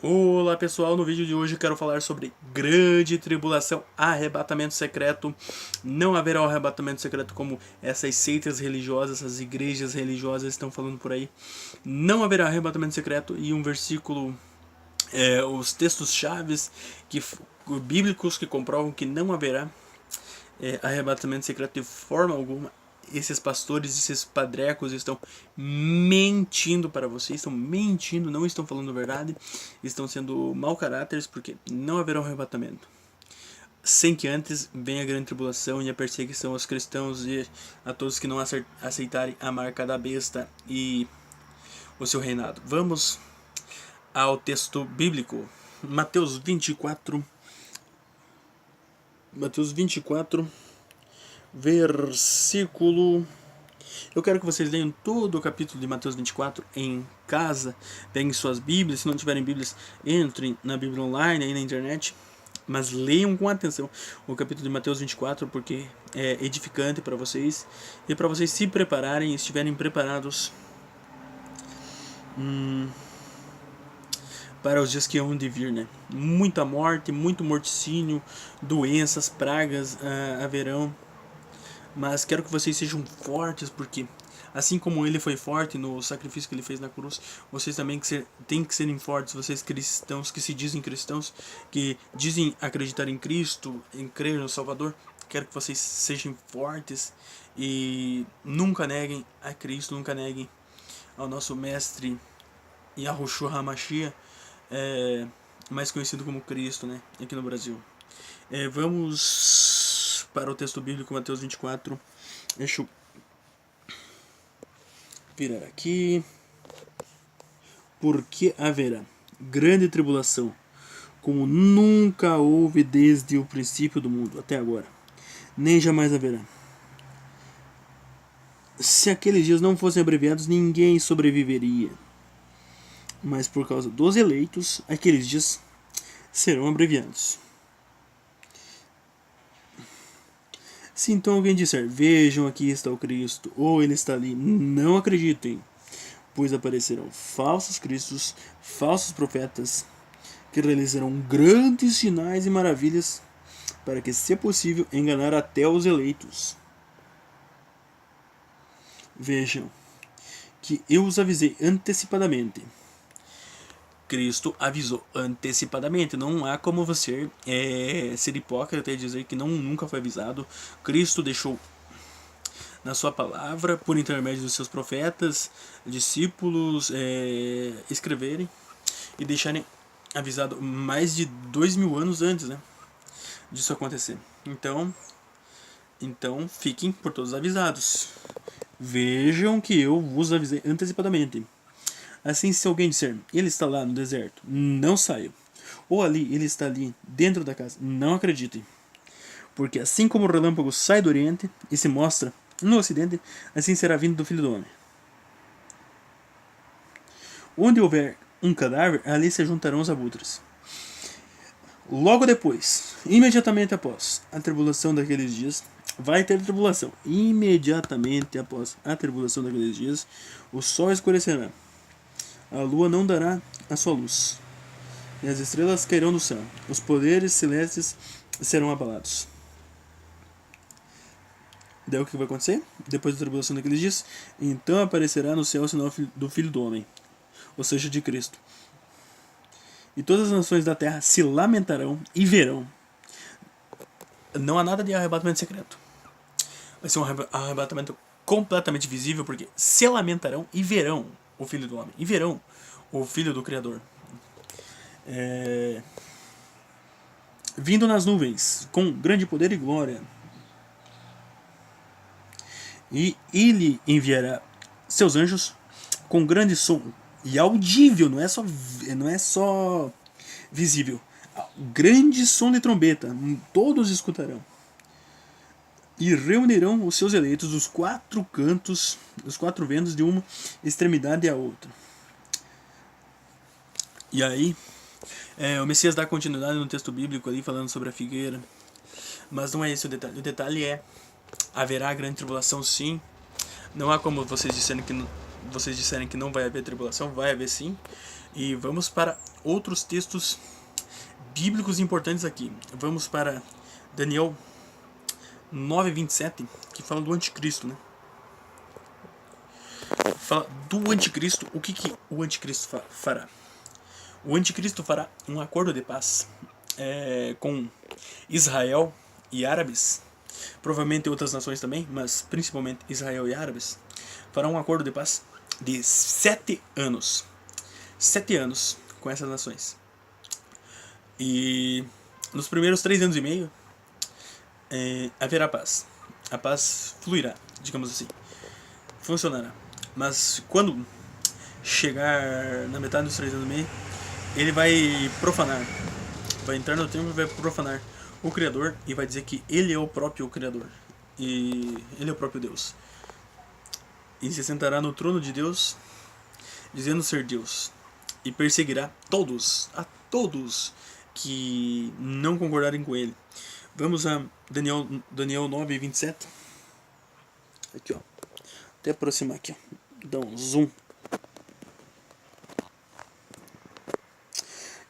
Olá pessoal, no vídeo de hoje eu quero falar sobre grande tribulação, arrebatamento secreto. Não haverá um arrebatamento secreto como essas seitas religiosas, essas igrejas religiosas estão falando por aí. Não haverá arrebatamento secreto e um versículo, os textos chaves bíblicos que comprovam que não haverá arrebatamento secreto de forma alguma. Esses pastores, esses padrecos estão mentindo para vocês, estão mentindo, não estão falando a verdade, estão sendo mau caráteres, porque não haverá um arrebatamento sem que antes venha a grande tribulação e a perseguição aos cristãos e a todos que não aceitarem a marca da besta e o seu reinado. Vamos ao texto bíblico, Mateus 24, versículo... Eu quero que vocês leiam todo o capítulo de Mateus 24 em casa. Peguem suas bíblias. Se não tiverem bíblias, entrem na Bíblia online, aí na internet. Mas leiam com atenção o capítulo de Mateus 24, porque é edificante para vocês. E para vocês se prepararem e estiverem preparados para os dias que hão de vir, né? Muita morte, muito morticínio, doenças, pragas haverão. Mas quero que vocês sejam fortes, porque assim como ele foi forte no sacrifício que ele fez na cruz, vocês também têm que serem fortes. Vocês cristãos que se dizem cristãos, que dizem acreditar em Cristo, em crer no Salvador, quero que vocês sejam fortes e nunca neguem a Cristo, nunca neguem ao nosso mestre Yahushua HaMashiach, mais conhecido como Cristo, né, aqui no Brasil. Vamos para o texto bíblico, Mateus 24. Deixa eu virar aqui. Porque haverá grande tribulação, como nunca houve desde o princípio do mundo até agora, nem jamais haverá. Se aqueles dias não fossem abreviados, ninguém sobreviveria. Mas por causa dos eleitos, aqueles dias serão abreviados. Se então alguém disser, vejam, aqui está o Cristo, ou ele está ali, não acreditem, pois aparecerão falsos cristos, falsos profetas, que realizarão grandes sinais e maravilhas, para que, se possível, enganar até os eleitos. Vejam, que eu os avisei antecipadamente. Cristo avisou antecipadamente. Não há como você ser hipócrita e dizer que nunca foi avisado. Cristo deixou na sua palavra, por intermédio dos seus profetas, discípulos, escreverem e deixarem avisado mais de 2000 anos antes, né, disso acontecer. Então fiquem por todos avisados. Vejam que eu vos avisei antecipadamente. Assim, se alguém disser, ele está lá no deserto, não saiam. Ou ali, ele está ali dentro da casa, não acreditem. Porque assim como o relâmpago sai do oriente e se mostra no ocidente, assim será a vinda do Filho do Homem. Onde houver um cadáver, ali se juntarão os abutres. Logo depois, imediatamente após a tribulação daqueles dias, vai ter tribulação. Imediatamente após a tribulação daqueles dias, o sol escurecerá, a lua não dará a sua luz, e as estrelas cairão do céu, os poderes celestes serão abalados. Daí o que vai acontecer? Depois da tribulação daqueles dias, então aparecerá no céu o sinal do Filho do Homem, ou seja, de Cristo. E todas as nações da terra se lamentarão e verão. Não há nada de arrebatamento secreto. Vai ser um arrebatamento completamente visível, porque se lamentarão e verão o Filho do Homem, e verão o Filho do Criador, vindo nas nuvens com grande poder e glória, e ele enviará seus anjos com grande som e audível, não é só visível, grande som de trombeta, todos escutarão, e reunirão os seus eleitos dos 4 cantos, dos 4 ventos, de uma extremidade à outra. E aí, o Messias dá continuidade no texto bíblico ali, falando sobre a figueira. Mas não é esse o detalhe. O detalhe é, haverá grande tribulação, sim. Não há como vocês disserem que não vai haver tribulação, vai haver sim. E vamos para outros textos bíblicos importantes aqui. Vamos para Daniel 9:27, que fala do anticristo, né? Fala do anticristo. O que o anticristo fará? O anticristo fará um acordo de paz com Israel e árabes, provavelmente outras nações também, mas principalmente Israel e árabes. Fará um acordo de paz de 7 anos. 7 anos com essas nações. E nos primeiros 3 anos e meio haverá paz. A paz fluirá, digamos assim. Funcionará. Mas quando chegar na metade dos 3 anos e meio, ele vai profanar. Vai entrar no templo e vai profanar o Criador e vai dizer que ele é o próprio Criador. E ele é o próprio Deus. E se sentará no trono de Deus, dizendo ser Deus. E perseguirá a todos que não concordarem com ele. Vamos a Daniel 9:27. Aqui, ó. Até aproximar aqui, ó. Dá um zoom.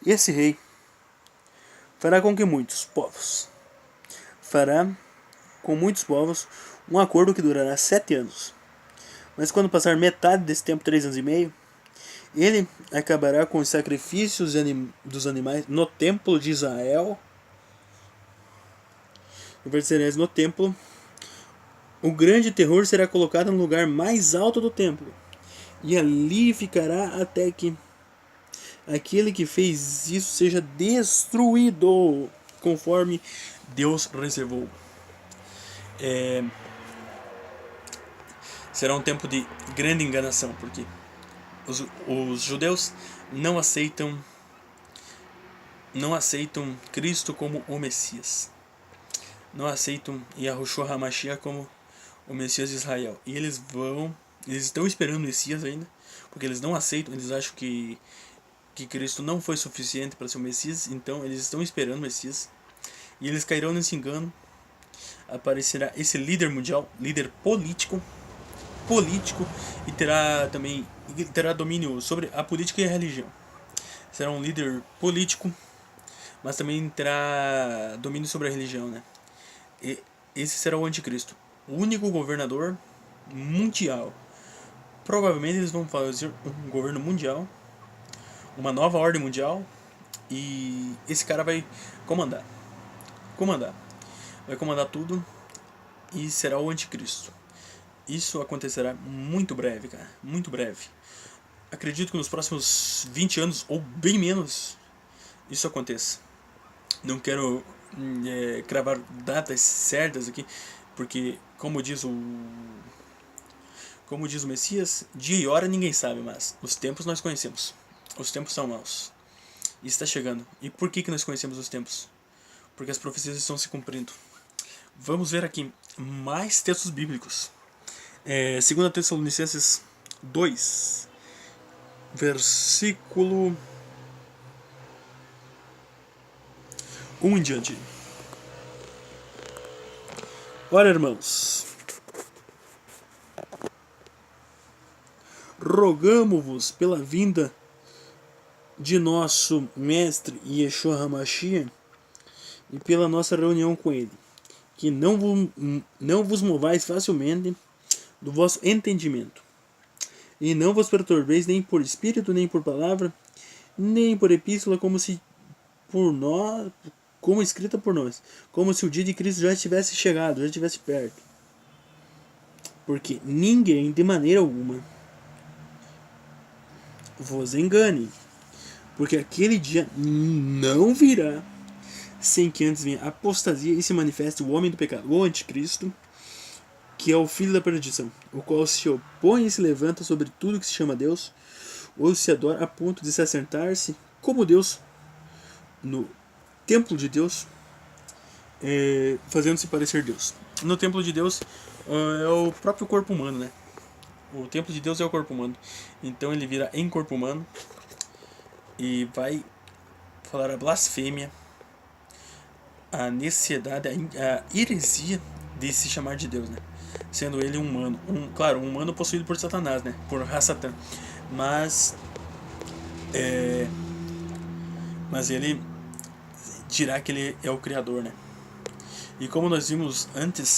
E esse rei fará com que muitos povos um acordo que durará 7 anos. Mas quando passar metade desse tempo, 3 anos e meio, ele acabará com os sacrifícios dos animais no templo de Israel. No templo, o grande terror será colocado no lugar mais alto do templo, e ali ficará até que aquele que fez isso seja destruído, conforme Deus reservou. Será um tempo de grande enganação, porque os judeus não aceitam Cristo como o Messias. Não aceitam Yahushua HaMashiach como o Messias de Israel. E eles estão esperando o Messias ainda, porque eles não aceitam, eles acham que Cristo não foi suficiente para ser o Messias, então eles estão esperando o Messias. E eles cairão nesse engano. Aparecerá esse líder mundial, líder político, e terá domínio sobre a política e a religião. Será um líder político, mas também terá domínio sobre a religião, né? E esse será o anticristo, o único governador mundial. Provavelmente eles vão fazer um governo mundial, uma nova ordem mundial, e esse cara vai comandar, vai comandar tudo, e será o anticristo. Isso acontecerá muito breve, cara, muito breve. Acredito que nos próximos 20 anos, ou bem menos, isso aconteça. Não quero cravar datas certas aqui, porque como diz o Messias, dia e hora ninguém sabe, mas os tempos nós conhecemos. Os tempos são maus. E está chegando. E por que nós conhecemos os tempos? Porque as profecias estão se cumprindo. Vamos ver aqui mais textos bíblicos. 2 Tessalonicenses 2, versículo 1 em diante. Ora, irmãos, rogamo-vos pela vinda de nosso mestre Yeshua HaMashiach e pela nossa reunião com ele, que não vos movais facilmente do vosso entendimento, e não vos perturbeis nem por espírito, nem por palavra, nem por epístola, como escrita por nós, como se o dia de Cristo já tivesse chegado, já estivesse perto. Porque ninguém, de maneira alguma, vos engane, porque aquele dia não virá sem que antes venha a apostasia e se manifeste o homem do pecado, o anticristo, que é o filho da perdição, o qual se opõe e se levanta sobre tudo que se chama Deus, ou se adora a ponto de se assentar-se como Deus no templo de Deus, fazendo-se parecer Deus. No templo de Deus é o próprio corpo humano, né? O templo de Deus é o corpo humano. Então ele vira em corpo humano e vai falar a blasfêmia, a necessidade, a heresia de se chamar de Deus, né? Sendo ele um humano, um humano possuído por Satanás, né? Por Satã. Mas Mas ele dirá que ele é o Criador, né? E como nós vimos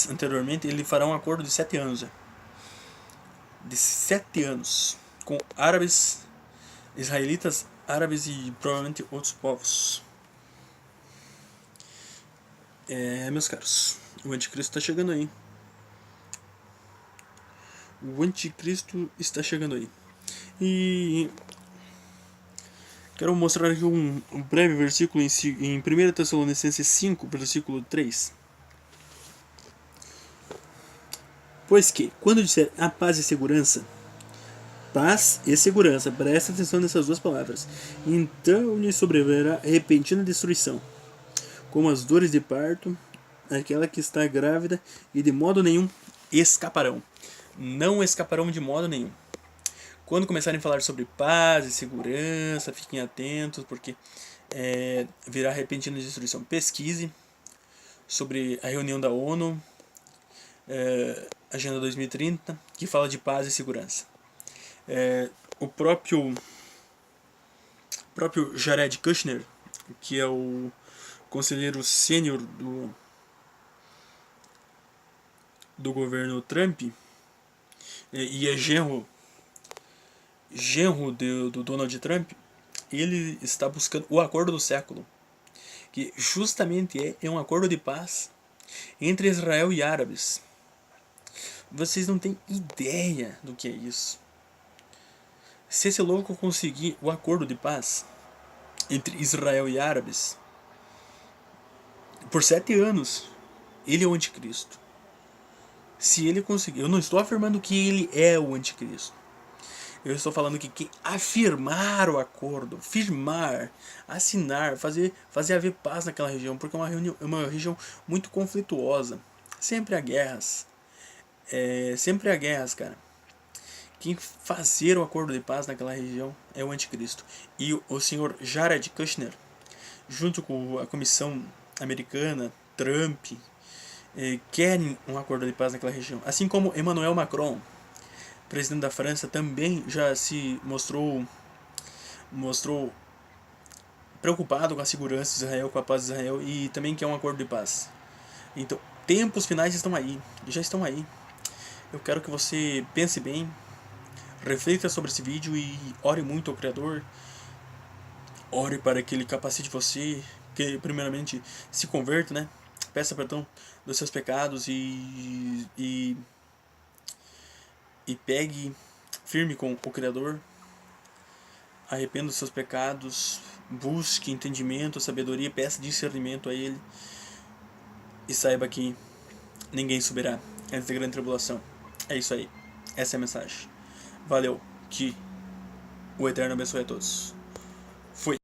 anteriormente, ele fará um acordo de 7 anos. De 7 anos. Com árabes, israelitas, árabes e provavelmente outros povos. Meus caros, o anticristo está chegando aí. O anticristo está chegando aí. E quero mostrar aqui um breve versículo em 1 Tessalonicenses 5, versículo 3. Pois que, quando disser a paz e segurança, presta atenção nessas duas palavras, então lhe sobrevirá repentina destruição, como as dores de parto, aquela que está grávida, e de modo nenhum escaparão. Não escaparão de modo nenhum. Quando começarem a falar sobre paz e segurança, fiquem atentos, porque virá repentina destruição. Pesquise sobre a reunião da ONU, Agenda 2030, que fala de paz e segurança. O próprio Jared Kushner, que é o conselheiro sênior do governo Trump, e é genro do Donald Trump, ele está buscando o acordo do século, que justamente é um acordo de paz entre Israel e árabes. Vocês não têm ideia do que é isso. Se esse louco conseguir o acordo de paz entre Israel e árabes, por 7 anos, ele é o anticristo. Se ele conseguir, eu não estou afirmando que ele é o anticristo. Eu estou falando que quem afirmar o acordo, firmar, assinar, fazer haver paz naquela região, porque é uma região muito conflituosa. Sempre há guerras. Sempre há guerras, cara. Quem fazer o acordo de paz naquela região é o anticristo. E o senhor Jared Kushner, junto com a comissão americana, Trump, querem um acordo de paz naquela região. Assim como Emmanuel Macron, presidente da França, também já se mostrou preocupado com a segurança de Israel, com a paz de Israel, e também quer um acordo de paz. Então, tempos finais estão aí, já estão aí. Eu quero que você pense bem, reflita sobre esse vídeo e ore muito ao Criador. Ore para que Ele capacite você, que primeiramente se converta, né? Peça perdão dos seus pecados e pegue firme com o Criador. Arrependa dos seus pecados, busque entendimento, sabedoria, peça discernimento a Ele. E saiba que ninguém subirá antes da grande tribulação. É isso aí. Essa é a mensagem. Valeu. Que o Eterno abençoe a todos. Fui.